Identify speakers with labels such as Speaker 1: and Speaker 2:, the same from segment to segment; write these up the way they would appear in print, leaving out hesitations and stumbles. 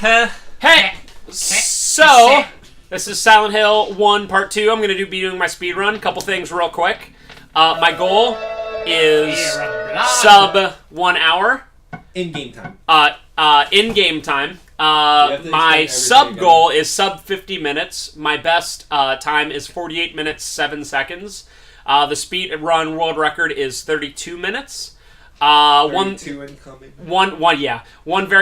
Speaker 1: Hey! So, this is Silent Hill 1 Part 2. I'm going to be doing my speed run. Couple things real quick. My goal is sub 1 hour.
Speaker 2: In-game time.
Speaker 1: In-game time. My sub goal is sub 50 minutes. My best time is 48 minutes 7 seconds. The speed run world record is 32 minutes. One very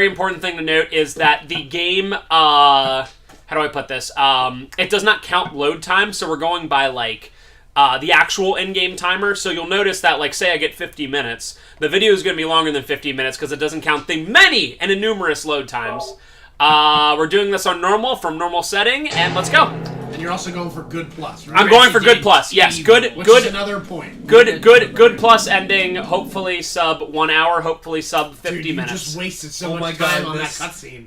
Speaker 1: important thing to note is that the game, how do I put this? It does not count load time, so we're going by, like, the actual in-game timer. So you'll notice that, like, say I get 50 minutes, the video is going to be longer than 50 minutes because it doesn't count the many and numerous load times. We're doing this on normal, from normal setting, and let's go.
Speaker 3: And you're also going for good plus. Remember,
Speaker 1: I'm going for good plus. Yes, good.
Speaker 3: Which is another point.
Speaker 1: Good plus ending. Hopefully sub 1 hour. Hopefully sub 50 minutes.
Speaker 3: You just wasted so much time on that cutscene.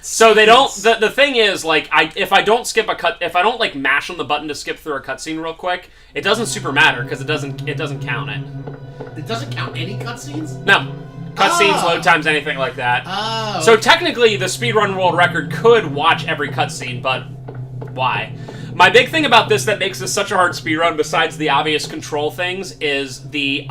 Speaker 1: So they don't. The thing is, like, if I don't skip a cut, if I don't like mash on the button to skip through a cutscene real quick, it doesn't super matter because it doesn't count it.
Speaker 3: It doesn't count any cutscenes?
Speaker 1: No. Cutscenes, load times, anything like that.
Speaker 3: Oh.
Speaker 1: So technically, the speedrun world record could watch every cutscene, but why? My big thing about this that makes this such a hard speedrun, besides the obvious control things, is the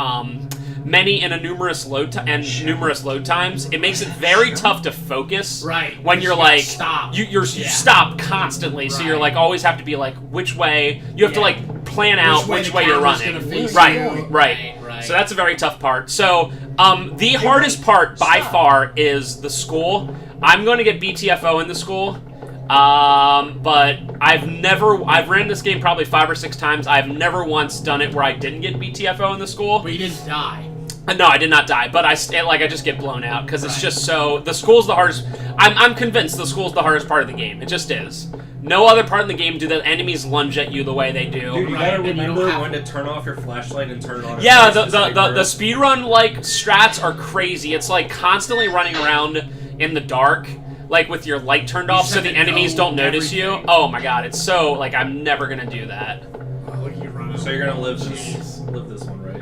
Speaker 1: many and numerous load times. It makes it very tough to focus.
Speaker 3: Right.
Speaker 1: When you're like
Speaker 3: stop.
Speaker 1: You stop constantly, so you're like always have to be like which way. You have to like plan out which way you're running. Right. So that's a very tough part. So the hardest part by far is the school. I'm going to get BTFO in the school. But I've ran this game probably 5 or 6 times. I've never once done it where I didn't get BTFO in the school.
Speaker 3: But you didn't die.
Speaker 1: No, I did not die, but I just get blown out because it's just so, the school's the hardest. I'm convinced the school's the hardest part of the game. It just is. No other part in the game do the enemies lunge at you the way they do.
Speaker 2: Dude, you gotta remember when to turn off your flashlight and turn it on.
Speaker 1: Yeah, the speedrun like strats are crazy. It's like constantly running around in the dark, like with your light turned off so the enemies don't notice you. Oh my god, it's so, like, I'm never gonna do that.
Speaker 3: Oh, look at you running.
Speaker 2: So you're gonna live this one, right?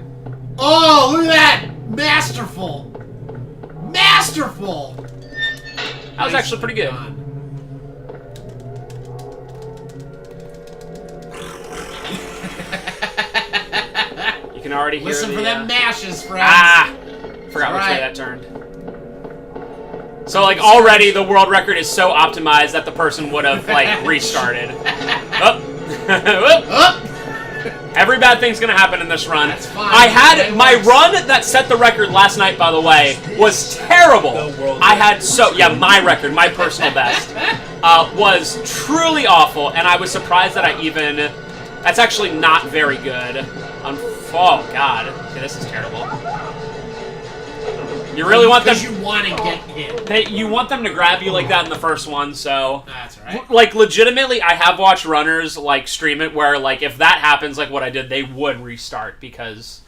Speaker 3: Oh, look at that! Masterful! Masterful!
Speaker 1: That was actually pretty good. You can already hear
Speaker 3: Listen for them mashes, friends.
Speaker 1: Forgot which way that turned. So, like, already the world record is so optimized that the person would have, like, restarted. Every bad thing's gonna happen in this run.
Speaker 3: That's fine.
Speaker 1: I had my run that set the record last night, by the way, was terrible. I had my record, my personal best, was truly awful, and I was surprised that I even. That's actually not very good. Oh god, okay, this is terrible. You really want them?
Speaker 3: Because you want to get hit.
Speaker 1: You want them to grab you like that in the first one, so...
Speaker 3: That's right.
Speaker 1: Like, legitimately, I have watched runners, like, stream it where, like, if that happens, like what I did, they would restart because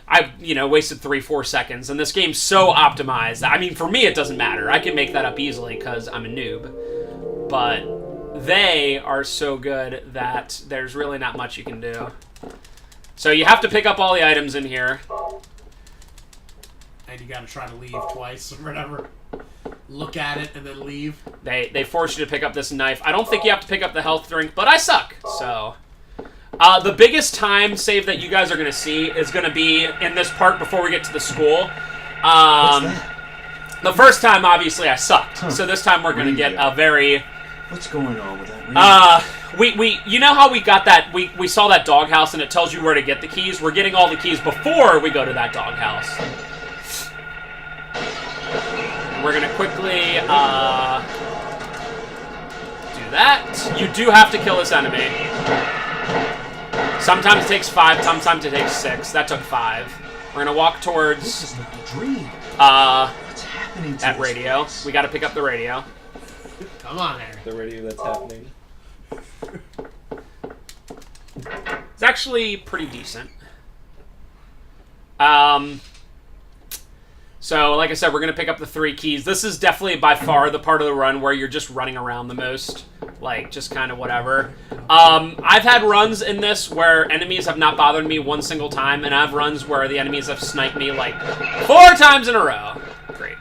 Speaker 1: I, wasted 3-4 seconds, and this game's so optimized. I mean, for me, it doesn't matter. I can make that up easily because I'm a noob. But they are so good that there's really not much you can do. So you have to pick up all the items in here.
Speaker 3: And you gotta try to leave twice or whatever. Look at it and then leave.
Speaker 1: They force you to pick up this knife. I don't think you have to pick up the health drink, but I suck. So, the biggest time save that you guys are gonna see is gonna be in this part before we get to the school. The first time, obviously, I sucked. So this time we're gonna get a very.
Speaker 4: What's going on with that?
Speaker 1: You know how we got that? We saw that doghouse and it tells you where to get the keys. We're getting all the keys before we go to that doghouse. We're gonna quickly do that. You do have to kill this enemy. Sometimes it takes 5, sometimes it takes 6. That took 5. We're gonna walk towards
Speaker 4: this is like a dream.
Speaker 1: What's happening to that radio. We gotta pick up the radio.
Speaker 3: Come on, Eric.
Speaker 2: The radio that's happening.
Speaker 1: It's actually pretty decent. So, like I said, we're going to pick up the 3 keys. This is definitely by far the part of the run where you're just running around the most. Like, just kind of whatever. I've had runs in this where enemies have not bothered me one single time, and I have runs where the enemies have sniped me, like, 4 times in a row. Great.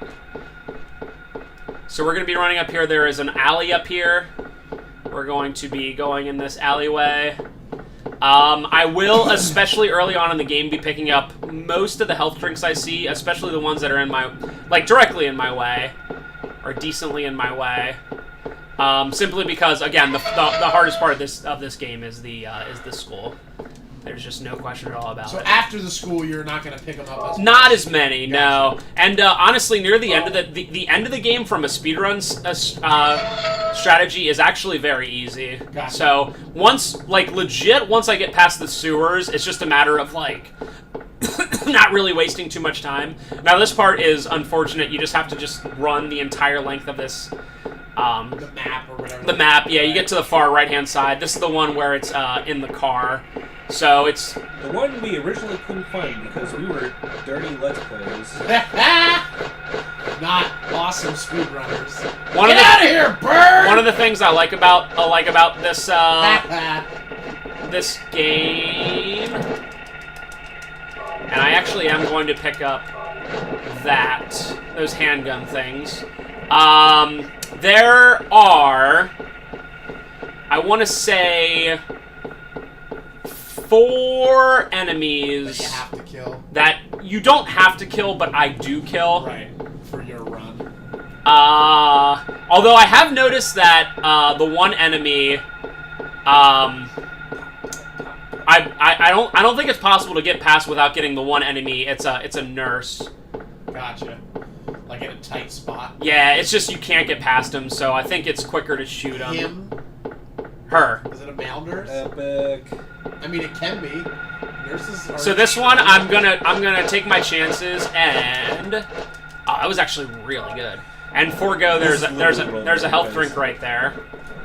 Speaker 1: So we're going to be running up here. There is an alley up here. We're going to be going in this alleyway. I will, especially early on in the game, be picking up most of the health drinks I see, especially the ones that are in my, like, directly in my way, or decently in my way. Simply because, again, the hardest part of this game is the school. There's just no question at all about it.
Speaker 3: So after the school, you're not going to pick them up as
Speaker 1: not as many, no. And honestly, near the end of the end of the game from a speedrun strategy is actually very easy.
Speaker 3: Gotcha.
Speaker 1: So once I get past the sewers, it's just a matter of like not really wasting too much time. Now this part is unfortunate. You just have to just run the entire length of this.
Speaker 3: The map or whatever.
Speaker 1: The map, yeah. You get to the far right-hand side. This is the one where it's in the car. So it's...
Speaker 2: The one we originally couldn't find because we were dirty Let's Players.
Speaker 3: Not awesome speedrunners.
Speaker 1: Get
Speaker 3: out of here, bird!
Speaker 1: One of the things I like about this this game, and I actually am going to pick up those handgun things. There are, I want to say, 4 enemies
Speaker 3: that you have to kill.
Speaker 1: That you don't have to kill, but I do kill.
Speaker 3: Right, for your run.
Speaker 1: Although I have noticed that the one enemy, I don't think it's possible to get past without getting the one enemy. It's a nurse.
Speaker 3: Gotcha. Like in a tight spot.
Speaker 1: Yeah, it's just you can't get past him, so I think it's quicker to shoot him.
Speaker 3: Him?
Speaker 1: Her.
Speaker 3: Is it a male nurse?
Speaker 2: Epic.
Speaker 3: I mean, it can be. Nurses are...
Speaker 1: So this one, I'm gonna take my chances, and that was actually really good. And forego, there's a health drink right there.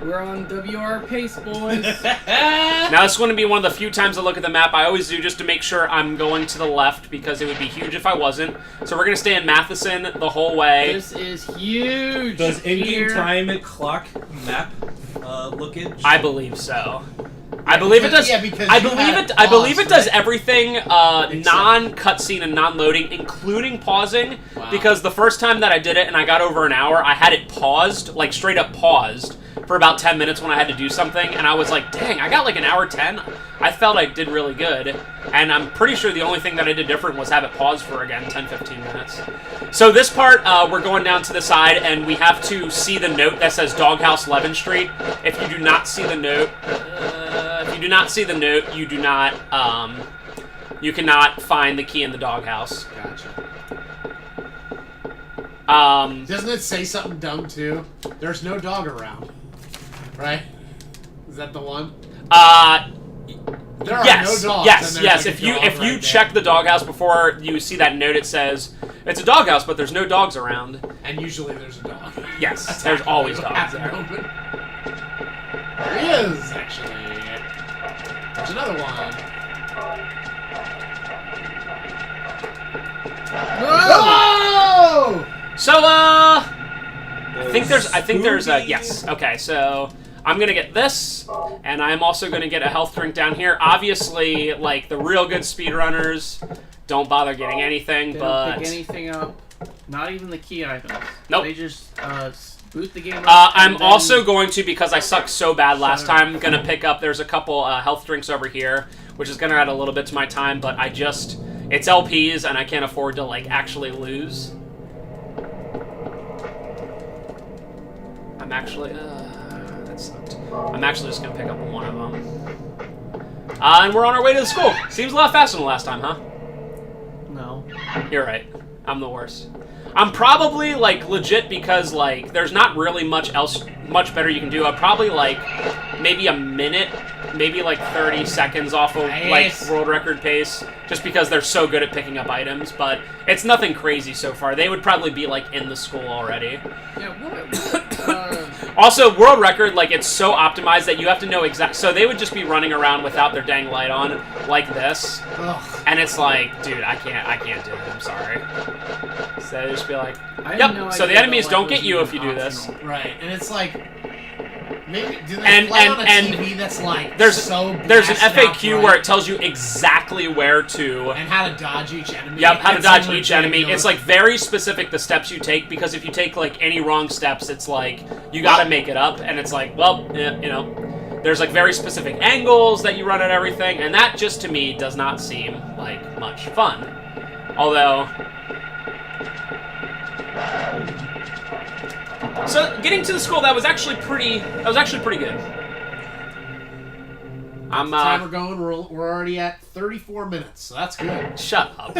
Speaker 5: We're on WR pace, boys.
Speaker 1: Now this is going to be one of the few times I look at the map. I always do just to make sure I'm going to the left because it would be huge if I wasn't. So we're going to stay in Matheson the whole way.
Speaker 5: This is huge.
Speaker 2: Does in-game time clock map lookage?
Speaker 1: I believe so. I believe it does.
Speaker 3: Yeah, because
Speaker 1: I believe it does
Speaker 3: right?
Speaker 1: everything non-cutscene and non-loading, including pausing.
Speaker 3: Wow.
Speaker 1: Because the first time that I did it and I got over an hour, I had it paused, like straight up paused, for about 10 minutes when I had to do something, and I was like, dang, I got like an hour 10. I felt I did really good, and I'm pretty sure the only thing that I did different was have it paused for, again, 10-15 minutes. So this part, we're going down to the side, and we have to see the note that says Doghouse 11th Street. If you do not see the note, you do not, you cannot find the key in the doghouse.
Speaker 3: Gotcha. Doesn't it say something dumb, too? There's no dog around. Right? Is that the one? There are no dogs.
Speaker 1: Yes. If you check the doghouse before you see that note, it says it's a doghouse, but there's no dogs around.
Speaker 3: And usually there's a dog.
Speaker 1: Yes, there's always dogs there.
Speaker 3: There he is, actually. There's another one. Whoa!
Speaker 1: So, I think there's a yes. Okay, so I'm gonna get this, and I'm also gonna get a health drink down here. Obviously, like the real good speedrunners, don't bother getting anything,
Speaker 5: They
Speaker 1: but
Speaker 5: don't pick anything up. Not even the key items.
Speaker 1: Nope.
Speaker 5: They just boot the game up.
Speaker 1: I'm also going to, because I sucked so bad last time, gonna pick up. There's a couple health drinks over here, which is gonna add a little bit to my time, but it's LPs, and I can't afford to like actually lose. That sucked. I'm actually just gonna pick up one of them. And we're on our way to the school. Seems a lot faster than last time, huh?
Speaker 5: No.
Speaker 1: You're right. I'm the worst. I'm probably, like, legit because, like, there's not really much better you can do. I'm probably, like, maybe a minute, maybe, like, 30 seconds off of, like, world record pace, just because they're so good at picking up items, but it's nothing crazy so far. They would probably be, like, in the school already.
Speaker 5: Yeah,
Speaker 1: Also, world record, like, it's so optimized that you have to know so they would just be running around without their dang light on, like this.
Speaker 3: Ugh.
Speaker 1: And it's like, dude, I can't do it, I'm sorry. So they just be like,
Speaker 5: I
Speaker 1: yep,
Speaker 5: had no
Speaker 1: so the
Speaker 5: idea
Speaker 1: enemies
Speaker 5: the
Speaker 1: don't
Speaker 5: light
Speaker 1: get
Speaker 5: was
Speaker 1: you
Speaker 5: even
Speaker 1: if you do this.
Speaker 3: Right, and it's like, Maybe do they play on a TV that's like
Speaker 1: there's
Speaker 3: so
Speaker 1: there's an
Speaker 3: blasted out
Speaker 1: FAQ
Speaker 3: bright?
Speaker 1: where it tells you exactly where to
Speaker 3: And how to dodge each enemy.
Speaker 1: Yep, how to
Speaker 3: It's
Speaker 1: dodge
Speaker 3: so
Speaker 1: each enemy.
Speaker 3: ridiculous.
Speaker 1: It's like very specific the steps you take, because if you take like any wrong steps, it's like you gotta make it up, and it's like, well, yeah, you know, there's like very specific angles that you run at everything, and that just to me does not seem like much fun. Although, so getting to the school, that was actually pretty good. I'm
Speaker 3: time we're going. We're already at 34 minutes, so that's good.
Speaker 1: Shut up.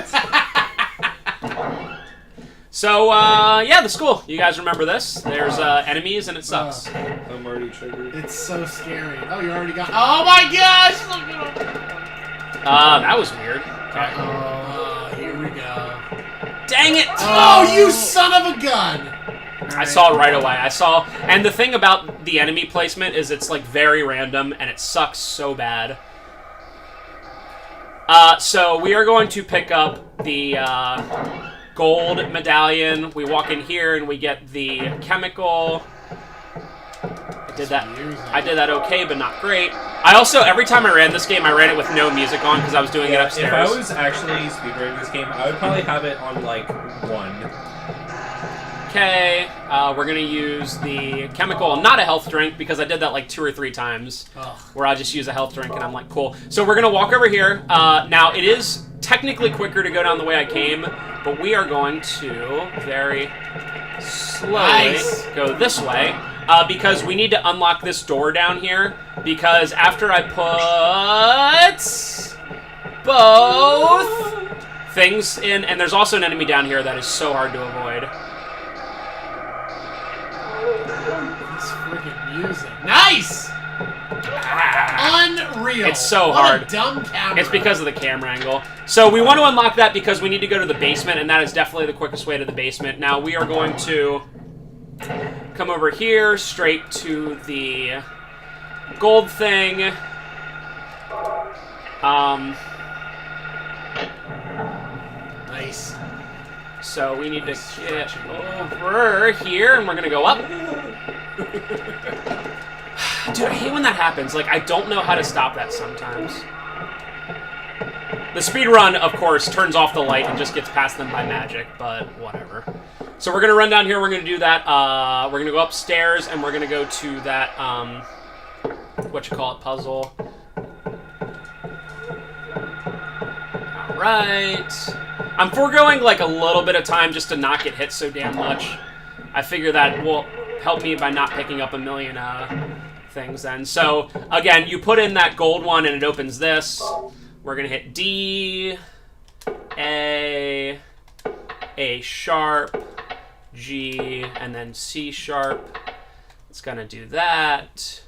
Speaker 1: So, yeah, the school. You guys remember this? There's enemies, and it sucks.
Speaker 2: I'm already triggered.
Speaker 3: It's so scary. Oh, you already got. Oh my gosh! Look at
Speaker 1: That was weird. Okay.
Speaker 3: here we go.
Speaker 1: Dang it!
Speaker 3: Oh, you son of a gun!
Speaker 1: I saw it right away. And the thing about the enemy placement is it's like very random, and it sucks so bad. So we are going to pick up the gold medallion. We walk in here and we get the chemical. I did that okay, but not great. I also, every time I ran this game, I ran it with no music on because I was doing it upstairs.
Speaker 2: If I was actually speedrunning this game, I would probably have it on like 1.
Speaker 1: Okay, we're gonna use the chemical, not a health drink, because I did that like 2 or 3 times, where I just use a health drink and I'm like, cool. So we're gonna walk over here. Now, it is technically quicker to go down the way I came, but we are going to very slowly go this way, because we need to unlock this door down here, because after I put both things in, and there's also an enemy down here that is so hard to avoid.
Speaker 3: This freaking music. Nice! Unreal.
Speaker 1: It's so
Speaker 3: what
Speaker 1: hard.
Speaker 3: A dumb camera.
Speaker 1: It's because of the camera angle. So we want to unlock that because we need to go to the basement, and that is definitely the quickest way to the basement. Now we are going to come over here, straight to the gold thing.
Speaker 3: Nice.
Speaker 1: So we need to get over here, and we're going to go up. Dude, I hate when that happens. Like, I don't know how to stop that sometimes. The speedrun, of course, turns off the light and just gets past them by magic, but whatever. So we're going to run down here, we're going to do that. We're going to go upstairs, and we're going to go to that, puzzle. Alright. I'm foregoing, like, a little bit of time just to not get hit so damn much. I figure that will help me by not picking up a million, things then. So, again, you put in that gold one and it opens this. We're going to hit D, A sharp, G, and then C sharp. It's going to do that.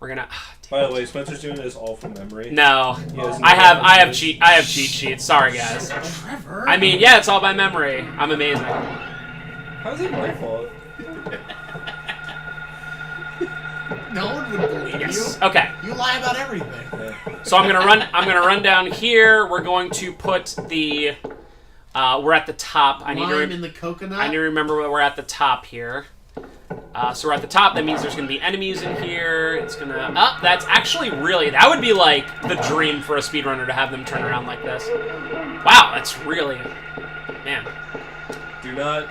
Speaker 1: We're going to...
Speaker 2: By the way, Spencer's doing this all from memory.
Speaker 1: No. I have cheat sheets. Sorry, guys.
Speaker 3: Trevor.
Speaker 1: I mean, yeah, it's all by memory. I'm amazing.
Speaker 2: How's it my fault?
Speaker 3: No one would believe you.
Speaker 1: Okay.
Speaker 3: You lie about everything.
Speaker 1: So I'm gonna run down here. We're going to put the we're at the top.
Speaker 3: Lime in the coconut.
Speaker 1: I need to remember we're at the top here. So we're at the top. That means there's gonna be enemies in here. It's gonna that's actually really, that would be like the dream for a speedrunner to have them turn around like this. Wow, that's really, man.
Speaker 2: Do not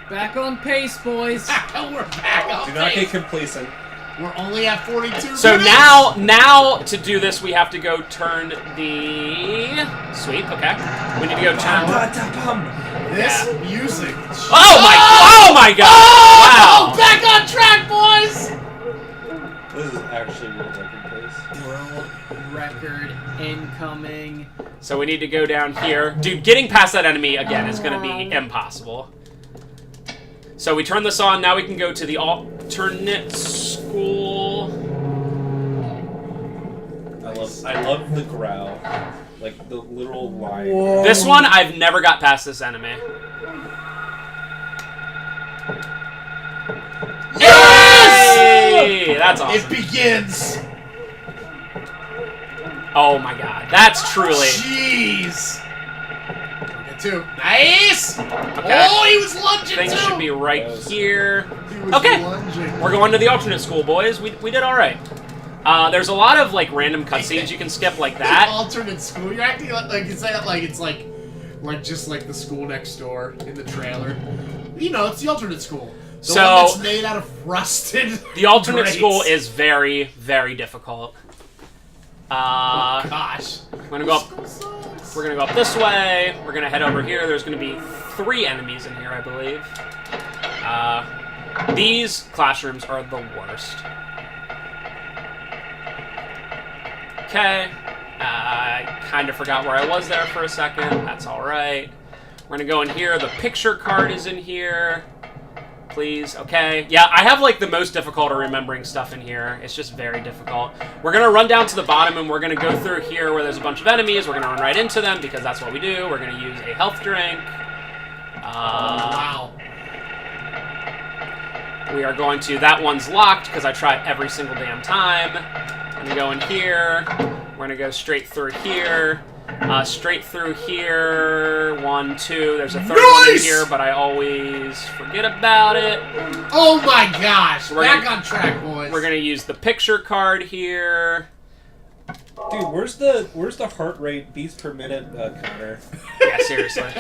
Speaker 5: Back on pace, boys.
Speaker 3: We're back on
Speaker 2: do not
Speaker 3: pace.
Speaker 2: get complacent.
Speaker 3: We're only at 42
Speaker 1: So
Speaker 3: minutes.
Speaker 1: now to do this, we have to go turn the sweep. Okay, we need to go turn.
Speaker 3: This music.
Speaker 1: Oh my god!
Speaker 3: Oh,
Speaker 1: Wow!
Speaker 3: back on track, boys.
Speaker 2: This is actually world record pace.
Speaker 5: World record incoming.
Speaker 1: So we need to go down here. Dude, getting past that enemy again is going to be impossible. So we turn this on. Now we can go to the alternate school.
Speaker 2: I love the growl. Like the literal line.
Speaker 5: Whoa.
Speaker 1: This one, I've never got past this enemy. Yes! That's awesome.
Speaker 3: It begins.
Speaker 1: Oh my god. That's truly...
Speaker 3: Jeez. too. Nice!
Speaker 1: Okay.
Speaker 3: Oh, he was lunging
Speaker 1: Things
Speaker 3: too!
Speaker 1: should be right here.
Speaker 3: He was
Speaker 1: Okay.
Speaker 3: lunging.
Speaker 1: We're going to the alternate school, boys. We did all right. There's a lot of like random cutscenes you can skip like that.
Speaker 3: Alternate school. You're acting like it's just like the school next door in the trailer. You know, it's the alternate school. The
Speaker 1: So
Speaker 3: one that's made out of rusted.
Speaker 1: the alternate
Speaker 3: grates.
Speaker 1: school is very, very difficult.
Speaker 3: Oh gosh.
Speaker 1: We're gonna go up. We're gonna go up this way. We're gonna head over here. There's gonna be 3 enemies in here, I believe. These classrooms are the worst. Okay. I kind of forgot where I was there for a second. That's all right. We're gonna go in here. The picture card is in here. Please. Okay. Yeah, I have like the most difficulty remembering stuff in here. It's just very difficult. We're gonna run down to the bottom and we're gonna go through here where there's a bunch of enemies. We're gonna run right into them because that's what we do. We're gonna use a health drink.
Speaker 3: Wow.
Speaker 1: We are going to... That one's locked because I try it every single damn time. I'm gonna go in here. We're gonna go straight through here. Straight through here. 1, 2. There's a third one in here, but I always forget about it.
Speaker 3: Oh my gosh!
Speaker 1: We're
Speaker 3: Back
Speaker 1: gonna-
Speaker 3: on track, boys.
Speaker 1: We're gonna use the picture card here.
Speaker 2: Dude, where's the heart rate beats per minute counter?
Speaker 1: Yeah, seriously.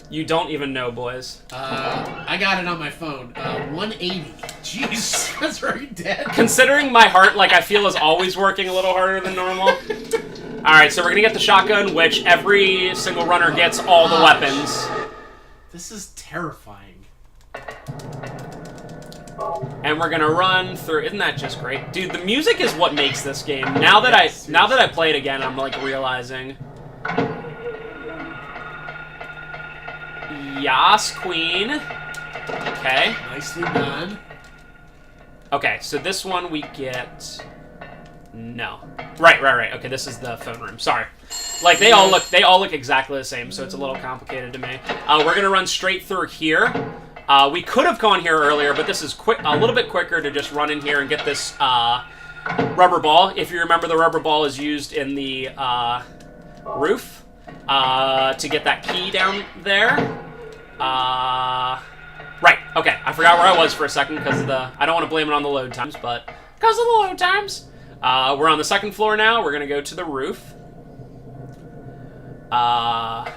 Speaker 1: You don't even know, boys.
Speaker 3: I got it on my phone. 180. Jeez, that's very dead.
Speaker 1: Considering my heart, like, I feel is always working a little harder than normal. Alright, so we're gonna get the shotgun, which every single runner gets all the weapons.
Speaker 3: This is terrifying.
Speaker 1: And we're gonna run through. Isn't that just great? Dude, the music is what makes this game. Now that I play it again, I'm like realizing. Yas, queen. Okay.
Speaker 3: Nicely done.
Speaker 1: Okay, so this one we get... No. Right. Okay, this is the phone room. Sorry. Like, they all look exactly the same, so it's a little complicated to me. We're gonna run straight through here. We could have gone here earlier, but this is a little bit quicker to just run in here and get this rubber ball. If you remember, the rubber ball is used in the roof to get that key down there. Right, okay. I forgot where I was for a second because of the... I don't want to blame it on the load times, but because of the load times. We're on the 2nd floor now. We're going to go to the roof. And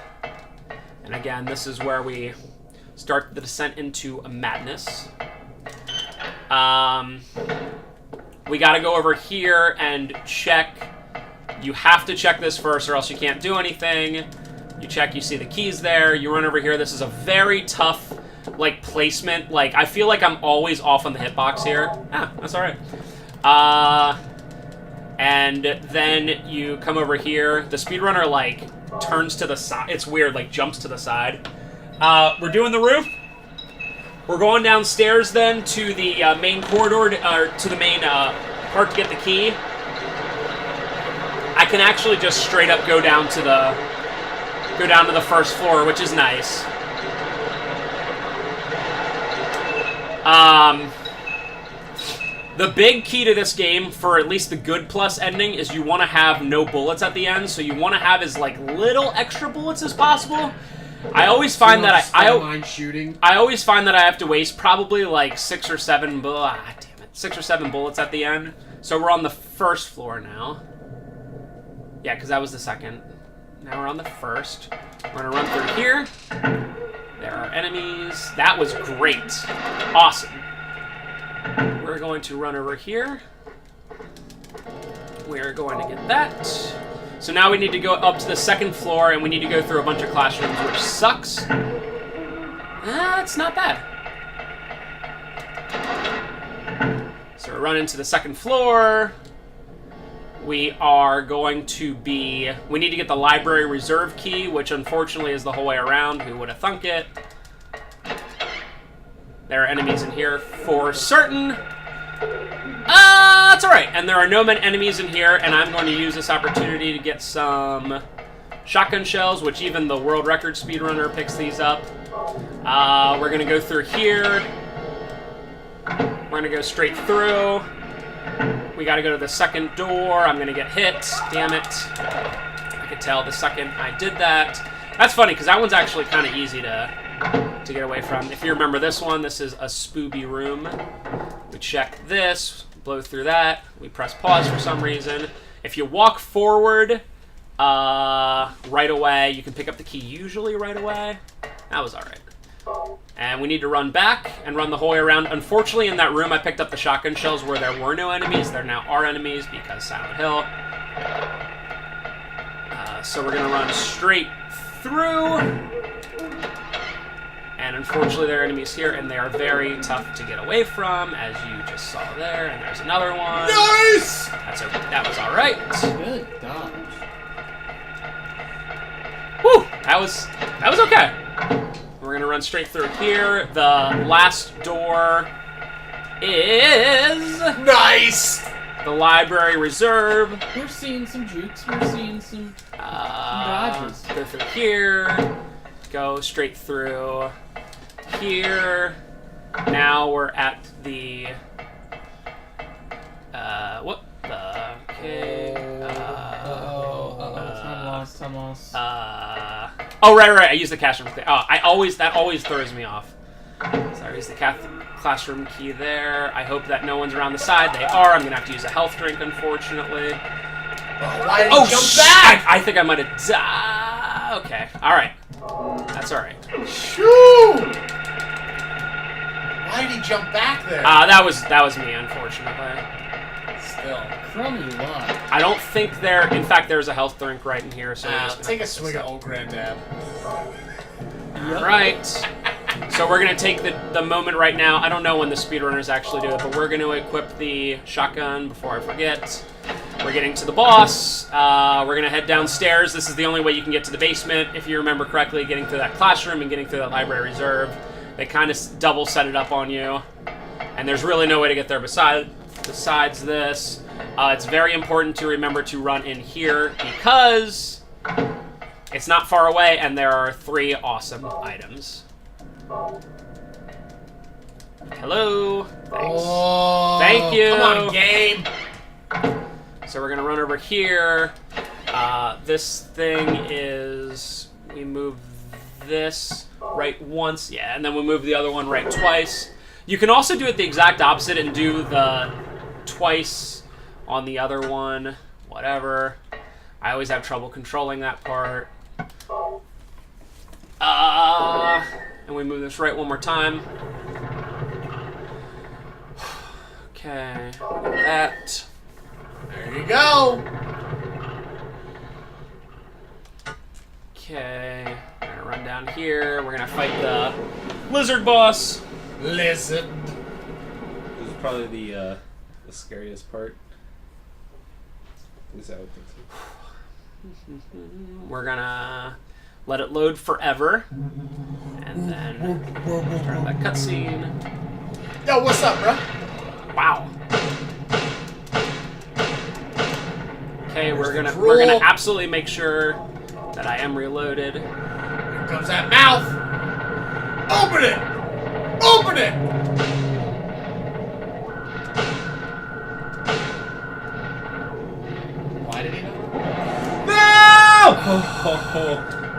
Speaker 1: again, this is where we start the descent into a madness. We got to go over here and check. You have to check this first or else you can't do anything. You check, you see the keys there. You run over here. This is a very tough, like, placement. Like, I feel like I'm always off on the hitbox here. Ah, that's all right. And then you come over here. The speedrunner, like, turns to the side. It's weird, like, jumps to the side. We're doing the roof. We're going downstairs then to the main corridor, or to the main part to get the key. I can actually just straight up go down to the 1st floor, which is nice. The big key to this game, for at least the good plus ending, is you want to have no bullets at the end, so you want to have as, like, little extra bullets as possible. I always find that I always find that I have to waste probably, like, 6 or 7 6 or 7 bullets at the end. So we're on the 1st floor now. Yeah, because that was the 2nd. Now we're on the 1st. We're going to run through here. There are enemies. That was great. Awesome. We're going to run over here. We're going to get that. So now we need to go up to the 2nd floor, and we need to go through a bunch of classrooms, which sucks. It's not bad. So we're running to the 2nd floor. We are going to be... We need to get the library reserve key, which unfortunately is the whole way around. Who would have thunk it? There are enemies in here for certain. That's alright. And there are no enemies in here, and I'm going to use this opportunity to get some shotgun shells, which even the world record speedrunner picks these up. We're going to go through here. We're going to go straight through. We got to go to the 2nd door. I'm going to get hit. Damn it. I could tell the second I did that. That's funny, because that one's actually kind of easy to get away from. If you remember this one, this is a spooby room. We check this, blow through that, we press pause for some reason. If you walk forward right away, you can pick up the key usually right away. That was alright. And we need to run back and run the whole way around. Unfortunately, in that room, I picked up the shotgun shells where there were no enemies. There now are enemies because Silent Hill. So we're going to run straight through. And unfortunately, there are enemies here, and they are very tough to get away from, as you just saw there. And there's another one.
Speaker 3: Nice!
Speaker 1: That was all right.
Speaker 5: Good dodge.
Speaker 1: Whew! That was okay. We're gonna run straight through here. The last door is
Speaker 3: nice.
Speaker 1: The library reserve.
Speaker 5: We're seeing some jukes. We're seeing some dodges.
Speaker 1: Go through here. Go straight through here. Now we're at the what the okay.
Speaker 5: Time lost.
Speaker 1: Oh right. I used the classroom key. Oh, that always throws me off. So I used the classroom key there. I hope that no one's around the side. They are. I'm gonna have to use a health drink, unfortunately.
Speaker 3: Why did he jump back?
Speaker 1: I think I might have died. Okay. All right. That's all right.
Speaker 3: Shoo! Why did he jump back there?
Speaker 1: That was me, unfortunately.
Speaker 3: Still.
Speaker 5: Crummy luck.
Speaker 1: I don't think there. In fact, there's a health drink right in here. So
Speaker 3: take a swig of old granddad.
Speaker 1: All right. So we're gonna take the moment right now. I don't know when the speedrunners actually do it, but we're gonna equip the shotgun before I forget. We're getting to the boss. We're gonna head downstairs. This is the only way you can get to the basement, if you remember correctly. Getting through that classroom and getting through that library reserve. They kind of double set it up on you, and there's really no way to get there besides this. It's very important to remember to run in here because it's not far away, and there are 3 awesome items. Hello. Thanks.
Speaker 3: Oh,
Speaker 1: thank you.
Speaker 3: Come on, game.
Speaker 1: So we're gonna run over here. This thing is, we move this right once, yeah, and then we move the other one right twice. You can also do it the exact opposite and do the twice on the other one, whatever. I always have trouble controlling that part. And we move this right one more time. Okay, that.
Speaker 3: There you go.
Speaker 1: Okay, we're gonna run down here. We're gonna fight the lizard boss.
Speaker 3: Lizard.
Speaker 2: This is probably the scariest part. At least I would think so.
Speaker 1: We're gonna let it load forever, and then start that cutscene.
Speaker 3: Yo, what's up, bro?
Speaker 1: Wow. Okay, we're gonna absolutely make sure that I am reloaded.
Speaker 3: Here comes that mouth. Open it. Open it. Why did he not?
Speaker 1: No!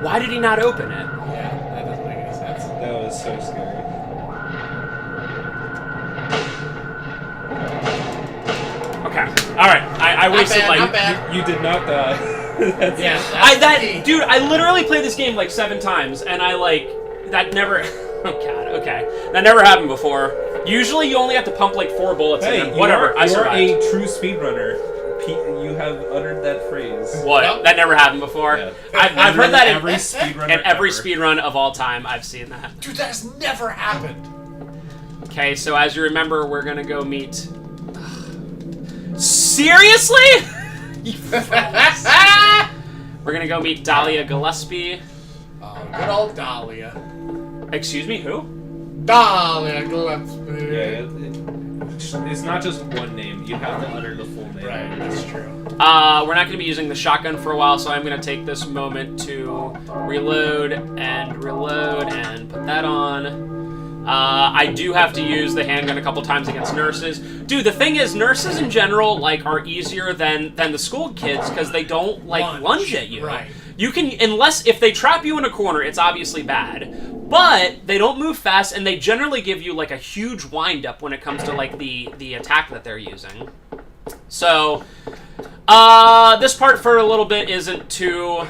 Speaker 1: Why did he not open it?
Speaker 3: Yeah, that doesn't make any sense.
Speaker 2: That was so scary.
Speaker 1: Okay, all right. I wasted
Speaker 3: not bad.
Speaker 2: You did not die. That's
Speaker 1: Dude, I literally played this game like 7 times, and that never. Oh god, okay, that never happened before. Usually, you only have to pump like 4 bullets.
Speaker 2: Hey,
Speaker 1: and then whatever. I survived.
Speaker 2: You're a true speedrunner. You have uttered that phrase.
Speaker 1: What?
Speaker 3: Nope.
Speaker 1: That never happened before.
Speaker 2: Yeah.
Speaker 1: I've heard that
Speaker 2: every speedrunner.
Speaker 1: in every
Speaker 2: ever.
Speaker 1: speedrun of all time. I've seen that.
Speaker 3: Dude, that has never happened.
Speaker 1: Okay, so as you remember, we're gonna go meet. Seriously? We're gonna go meet Dahlia Gillespie.
Speaker 3: Oh, good old Dahlia.
Speaker 1: Excuse me, who?
Speaker 3: Dahlia Gillespie.
Speaker 2: Yeah, it's not just one name. You have to utter the full name.
Speaker 3: Right, that's true.
Speaker 1: We're not going to be using the shotgun for a while, so I'm going to take this moment to reload and put that on. I do have to use the handgun a couple times against nurses. Dude, the thing is, nurses in general are easier than the school kids because they don't lunge at you.
Speaker 3: Right.
Speaker 1: You can, unless, if they trap you in a corner, it's obviously bad. But they don't move fast, and they generally give you, like, a huge wind-up when it comes to, like, the attack that they're using. So, this part for a little bit isn't too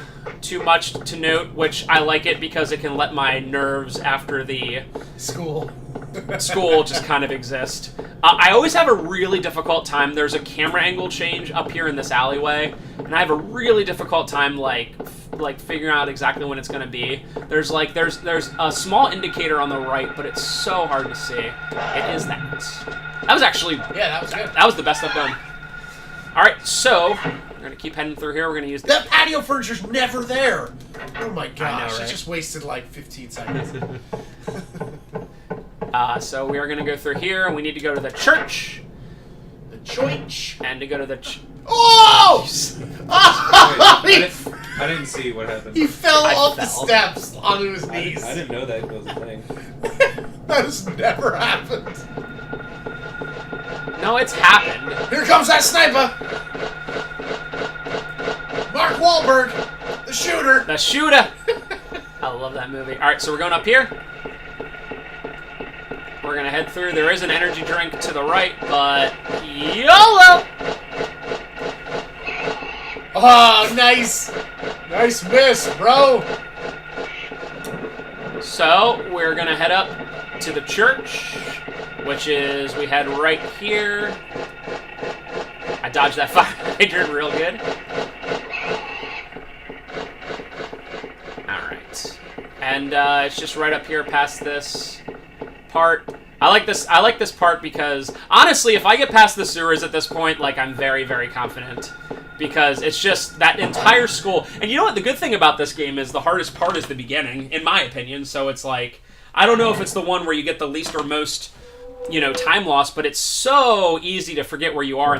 Speaker 1: much to note, which I like it because it can let my nerves after the school just kind of exist. I always have a really difficult time. There's a camera angle change up here in this alleyway, and I have a really difficult time like figuring out exactly when it's going to be. There's a small indicator on the right, but it's so hard to see. It is that. That was actually
Speaker 3: that was good.
Speaker 1: That was the best I've done. All right, so we're gonna keep heading through here. We're gonna use
Speaker 3: that patio furniture's never there. Oh my gosh!
Speaker 1: I know, right?
Speaker 3: I just wasted like 15 seconds.
Speaker 1: So we are gonna go through here, and we need to go to the church.
Speaker 3: The church.
Speaker 1: And to go to the.
Speaker 3: Oh!
Speaker 2: I didn't see what happened.
Speaker 3: He fell off the steps onto his knees.
Speaker 2: I didn't know that was a thing.
Speaker 3: That has never happened.
Speaker 1: No, it's happened.
Speaker 3: Here comes that sniper! Mark Wahlberg, the shooter!
Speaker 1: The shooter! I love that movie. Alright, so we're going up here. We're gonna head through. There is an energy drink to the right, but YOLO!
Speaker 3: Oh, nice! Nice miss, bro!
Speaker 1: So, we're gonna head up to the church, which is, we head right here. I dodged that fire hydrant real good. Alright. And it's just right up here past this part. I like this part because, honestly, if I get past the sewers at this point, like, I'm very, very confident. Because it's just that entire school. And you know what? The good thing about this game is the hardest part is the beginning, in my opinion. So it's like, I don't know if it's the one where you get the least or most, time loss, but it's so easy to forget where you are in that.